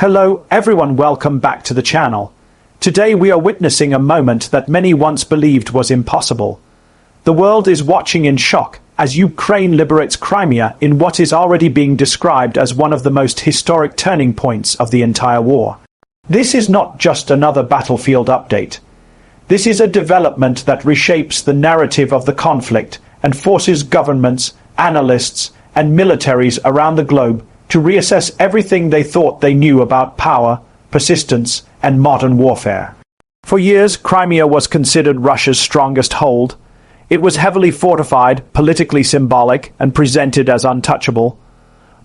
Hello everyone, welcome back to the channel. Today we are witnessing a moment that many once believed was impossible. The world is watching in shock as Ukraine liberates Crimea in what is already being described as one of the most historic turning points of the entire war. This is not just another battlefield update. This is a development that reshapes the narrative of the conflict and forces governments, analysts, and militaries around the globe to reassess everything they thought they knew about power, persistence, and modern warfare. For years, Crimea was considered Russia's strongest hold. It was heavily fortified, politically symbolic, and presented as untouchable.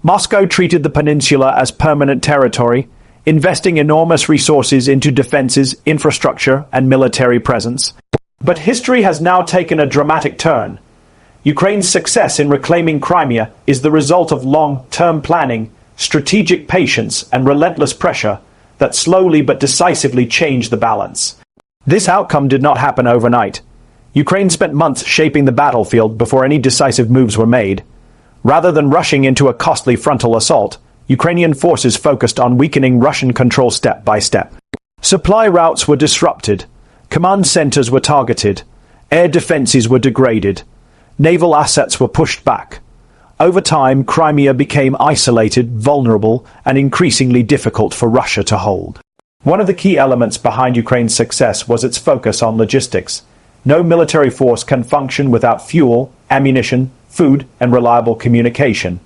Moscow treated the peninsula as permanent territory, investing enormous resources into defenses, infrastructure, and military presence. But history has now taken a dramatic turn. Ukraine's success in reclaiming Crimea is the result of long-term planning, strategic patience, and relentless pressure that slowly but decisively changed the balance. This outcome did not happen overnight. Ukraine spent months shaping the battlefield before any decisive moves were made. Rather than rushing into a costly frontal assault, Ukrainian forces focused on weakening Russian control step by step. Supply routes were disrupted, command centers were targeted, air defenses were degraded, naval assets were pushed back. Over time, Crimea became isolated, vulnerable, and increasingly difficult for Russia to hold. One of the key elements behind Ukraine's success was its focus on logistics. No military force can function without fuel, ammunition, food, and reliable communication.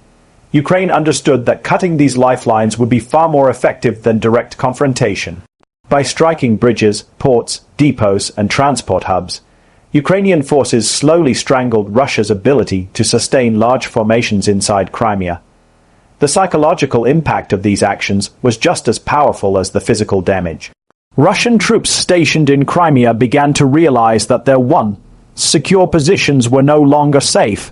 Ukraine understood that cutting these lifelines would be far more effective than direct confrontation. By striking bridges, ports, depots, and transport hubs, Ukrainian forces slowly strangled Russia's ability to sustain large formations inside Crimea. The psychological impact of these actions was just as powerful as the physical damage. Russian troops stationed in Crimea began to realize that their secure positions were no longer safe.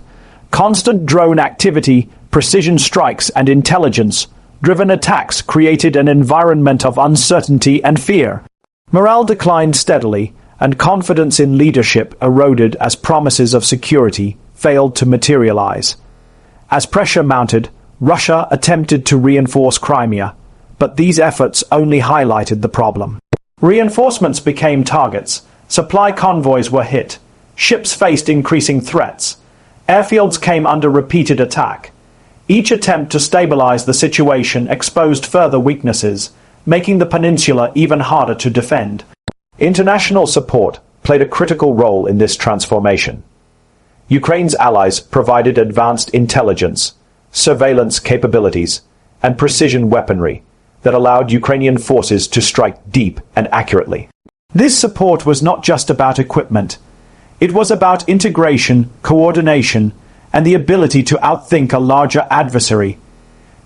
Constant drone activity, precision strikes, and intelligence-driven attacks created an environment of uncertainty and fear. Morale declined steadily, and confidence in leadership eroded as promises of security failed to materialize. As pressure mounted, Russia attempted to reinforce Crimea, but these efforts only highlighted the problem. Reinforcements became targets, supply convoys were hit, ships faced increasing threats, airfields came under repeated attack. Each attempt to stabilize the situation exposed further weaknesses, making the peninsula even harder to defend. International support played a critical role in this transformation. Ukraine's allies provided advanced intelligence, surveillance capabilities, and precision weaponry that allowed Ukrainian forces to strike deep and accurately. This support was not just about equipment. It was about integration, coordination, and the ability to outthink a larger adversary.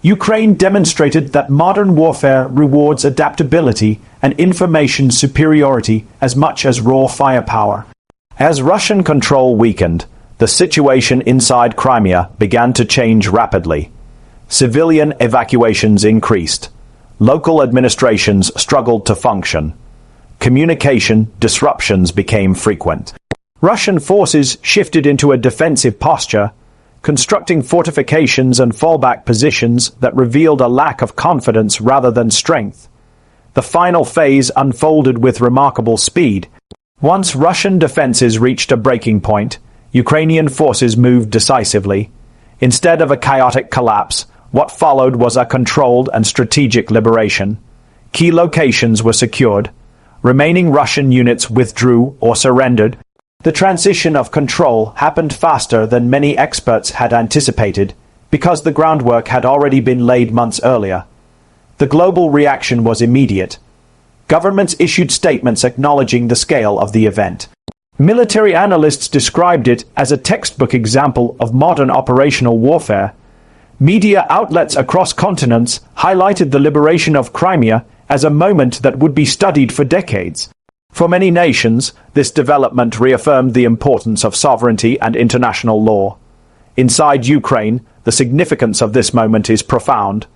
Ukraine demonstrated that modern warfare rewards adaptability and information superiority as much as raw firepower. As Russian control weakened, the situation inside Crimea began to change rapidly. Civilian evacuations increased. Local administrations struggled to function. Communication disruptions became frequent. Russian forces shifted into a defensive posture, constructing fortifications and fallback positions that revealed a lack of confidence rather than strength. The final phase unfolded with remarkable speed. Once Russian defenses reached a breaking point, Ukrainian forces moved decisively. Instead of a chaotic collapse, what followed was a controlled and strategic liberation. Key locations were secured. Remaining Russian units withdrew or surrendered. The transition of control happened faster than many experts had anticipated because the groundwork had already been laid months earlier. The global reaction was immediate. Governments issued statements acknowledging the scale of the event. Military analysts described it as a textbook example of modern operational warfare. Media outlets across continents highlighted the liberation of Crimea as a moment that would be studied for decades. For many nations, this development reaffirmed the importance of sovereignty and international law. Inside Ukraine, the significance of this moment is profound.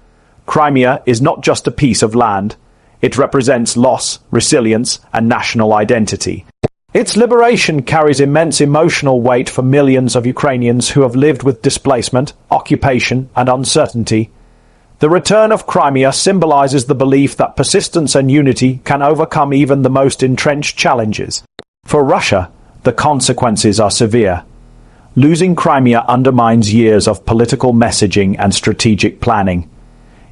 Crimea is not just a piece of land. It represents loss, resilience, and national identity. Its liberation carries immense emotional weight for millions of Ukrainians who have lived with displacement, occupation, and uncertainty. The return of Crimea symbolizes the belief that persistence and unity can overcome even the most entrenched challenges. For Russia, the consequences are severe. Losing Crimea undermines years of political messaging and strategic planning.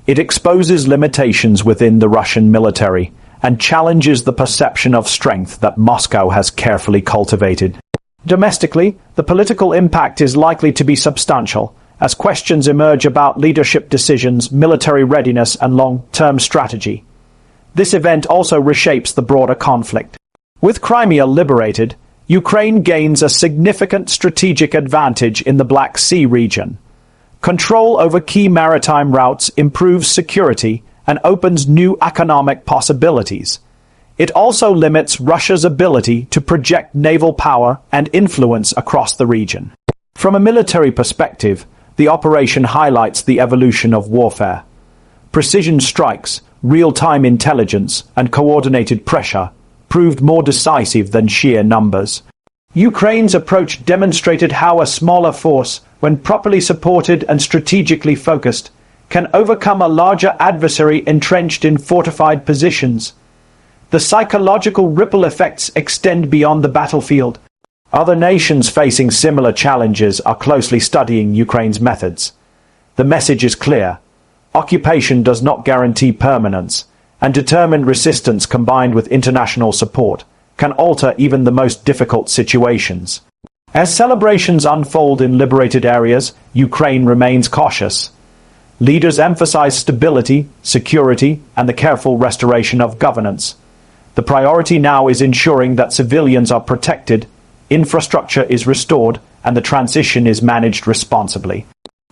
It exposes limitations within the Russian military and challenges the perception of strength that Moscow has carefully cultivated. Domestically, the political impact is likely to be substantial, as questions emerge about leadership decisions, military readiness, and long-term strategy. This event also reshapes the broader conflict. With Crimea liberated, Ukraine gains a significant strategic advantage in the Black Sea region. Control over key maritime routes improves security and opens new economic possibilities. It also limits Russia's ability to project naval power and influence across the region. From a military perspective, the operation highlights the evolution of warfare. Precision strikes, real-time intelligence, and coordinated pressure proved more decisive than sheer numbers. Ukraine's approach demonstrated how a smaller force, when properly supported and strategically focused, can overcome a larger adversary entrenched in fortified positions. The psychological ripple effects extend beyond the battlefield. Other nations facing similar challenges are closely studying Ukraine's methods. The message is clear. Occupation does not guarantee permanence, and determined resistance combined with international support can alter even the most difficult situations. As celebrations unfold in liberated areas, Ukraine remains cautious. Leaders emphasize stability, security, and the careful restoration of governance. The priority now is ensuring that civilians are protected, infrastructure is restored, and the transition is managed responsibly.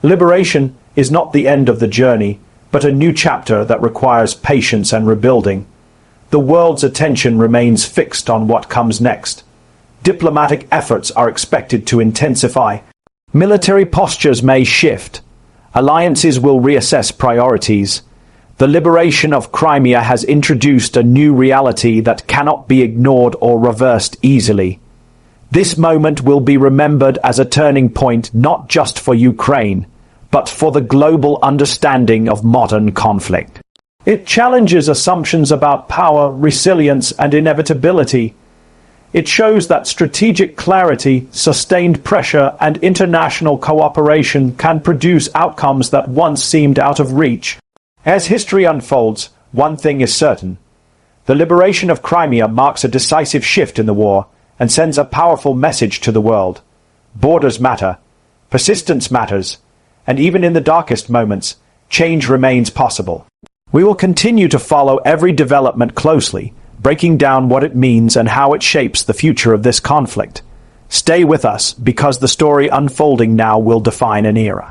Liberation is not the end of the journey, but a new chapter that requires patience and rebuilding. The world's attention remains fixed on what comes next. Diplomatic efforts are expected to intensify. Military postures may shift. Alliances will reassess priorities. The liberation of Crimea has introduced a new reality that cannot be ignored or reversed easily. This moment will be remembered as a turning point not just for Ukraine, but for the global understanding of modern conflict. It challenges assumptions about power, resilience, and inevitability. It shows that strategic clarity, sustained pressure, and international cooperation can produce outcomes that once seemed out of reach. As history unfolds, one thing is certain. The liberation of Crimea marks a decisive shift in the war and sends a powerful message to the world. Borders matter, persistence matters, and even in the darkest moments, change remains possible. We will continue to follow every development closely, breaking down what it means and how it shapes the future of this conflict. Stay with us, because the story unfolding now will define an era.